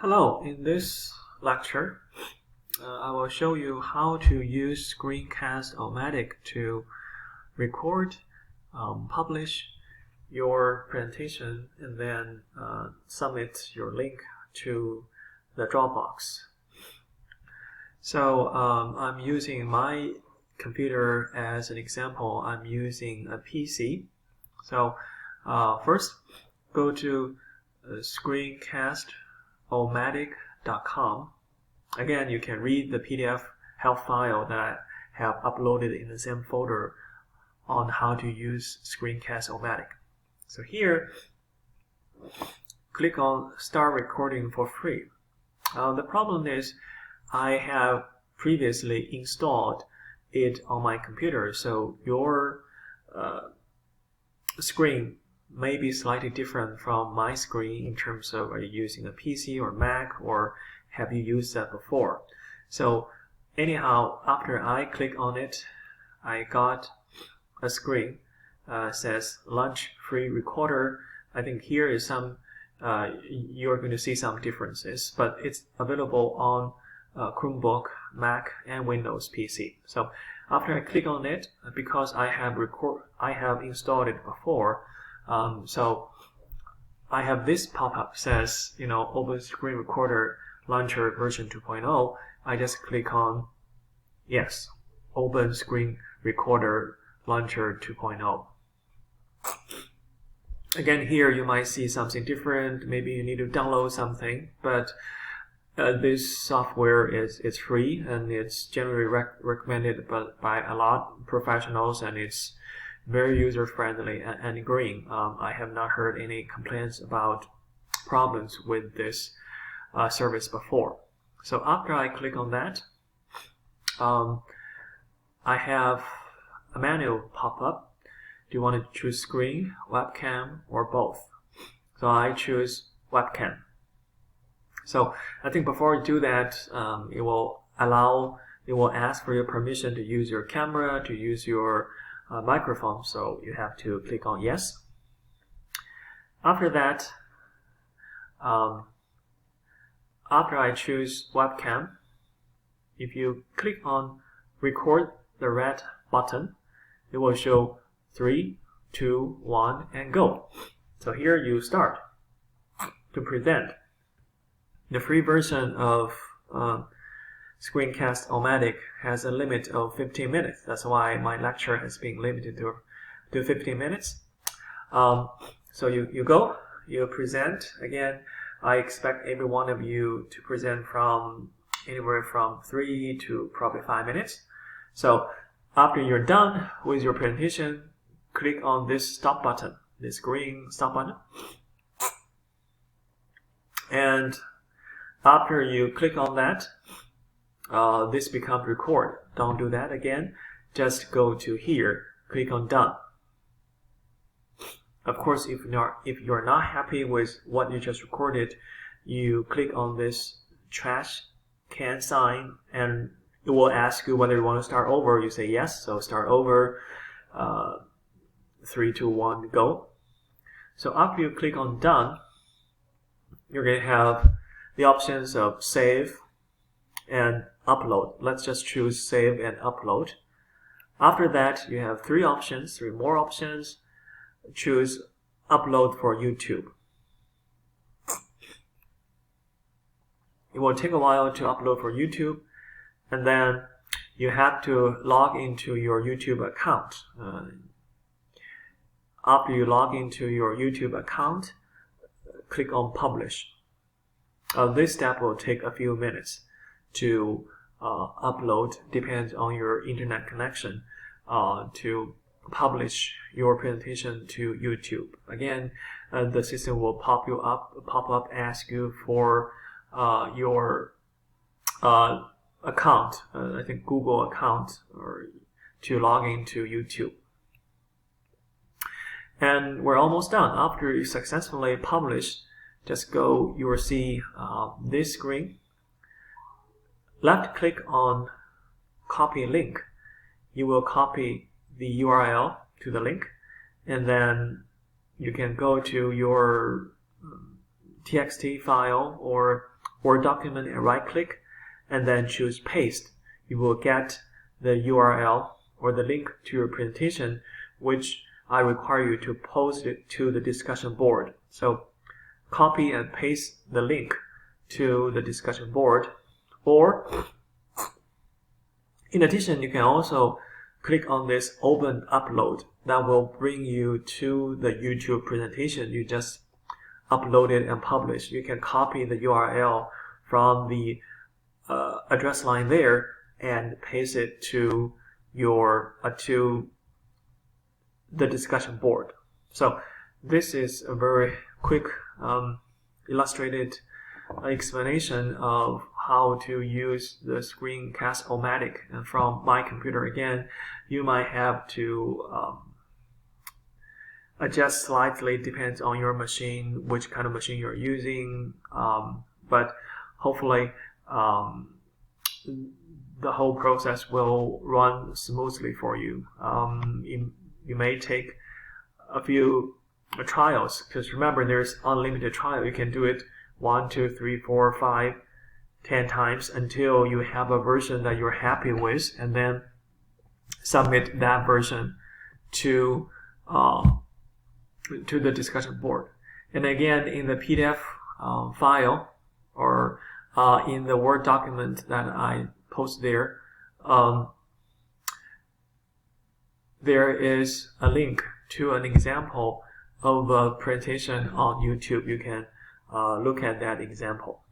Hello, in this lecture, I will show you how to use Screencast-O-Matic to record, publish your presentation, and then submit your link to the Dropbox. So I'm using my computer as an example. I'm using a PC. So first, go to screencast-o-matic.com. Again, you can read the PDF help file that I have uploaded in the same folder on how to use Screencast-O-Matic. So here, click on Start Recording for free. The problem is I have previously installed it on my computer, so your screen may be slightly different from my screen in terms of are you using a PC or Mac, or have you used that before. So anyhow, after I click on it, I got a screen says launch free recorder. I think here is some you're going to see some differences, but it's available on Chromebook, Mac, and Windows PC. So after I click on it, because I have installed it before, so I have this pop-up says, Open Screen Recorder Launcher version 2.0. I just click on yes, Open Screen Recorder Launcher 2.0. Again, here you might see something different. Maybe you need to download something, but this software is free, and it's generally recommended by a lot of professionals, and it's very user-friendly and green. I have not heard any complaints about problems with this service before. So after I click on that, I have a menu pop up. Do you want to choose screen, webcam, or both? So I choose webcam. So I think before you do that, it will ask for your permission to use your camera, to use your microphone. So you have to click on yes. After that, after I choose webcam, if you click on record the red button, it will show 3, 2, 1, and go. So here you start to present. The free version of Screencast-O-Matic has a limit of 15 minutes. That's why my lecture has been limited to 15 minutes. So you go, you present. Again, I expect every one of you to present from anywhere from 3 to probably 5 minutes. So after you're done with your presentation, click on this stop button, this green stop button. And after you click on that, this becomes record. Don't do that again. Just go to here, click on done. Of course, if you're not happy with what you just recorded, you click on this trash can sign, and it will ask you whether you want to start over. You say yes, so start over. 3, 2, 1, go. So after you click on done, you're going to have the options of save and upload. Let's just choose save and upload. After that, you have three more options. Choose upload for YouTube. It will take a while to upload for YouTube, and then you have to log into your YouTube account. After you log into your YouTube account, click on publish. This step will take a few minutes to upload, depends on your internet connection, to publish your presentation to YouTube. Again, the system will pop up, ask you for your account, I think Google account, or to log into YouTube. And we're almost done. After you successfully publish, just go, you will see this screen. Left click on copy link. You will copy the URL to the link, and then you can go to your TXT file or Word document and right click and then choose paste. You will get the URL or the link to your presentation, which I require you to post it to the discussion board. So copy and paste the link to the discussion board, or in addition, you can also click on this open upload. That will bring you to the YouTube presentation you just uploaded and published. You can copy the URL from the address line there and paste it to your to the discussion board. So this is a very quick illustrated explanation of how to use the Screencast-O-Matic. And from my computer again, you might have to adjust slightly, depends on your machine, which kind of machine you're using, but hopefully the whole process will run smoothly for you. You may take a few trials, because remember, there's unlimited trial. You can do it 1, 2, 3, 4, 5, 10 times until you have a version that you're happy with, and then submit that version to the discussion board. And again, in the PDF file or in the Word document that I post there, there is a link to an example of a presentation on YouTube. You can look at that example.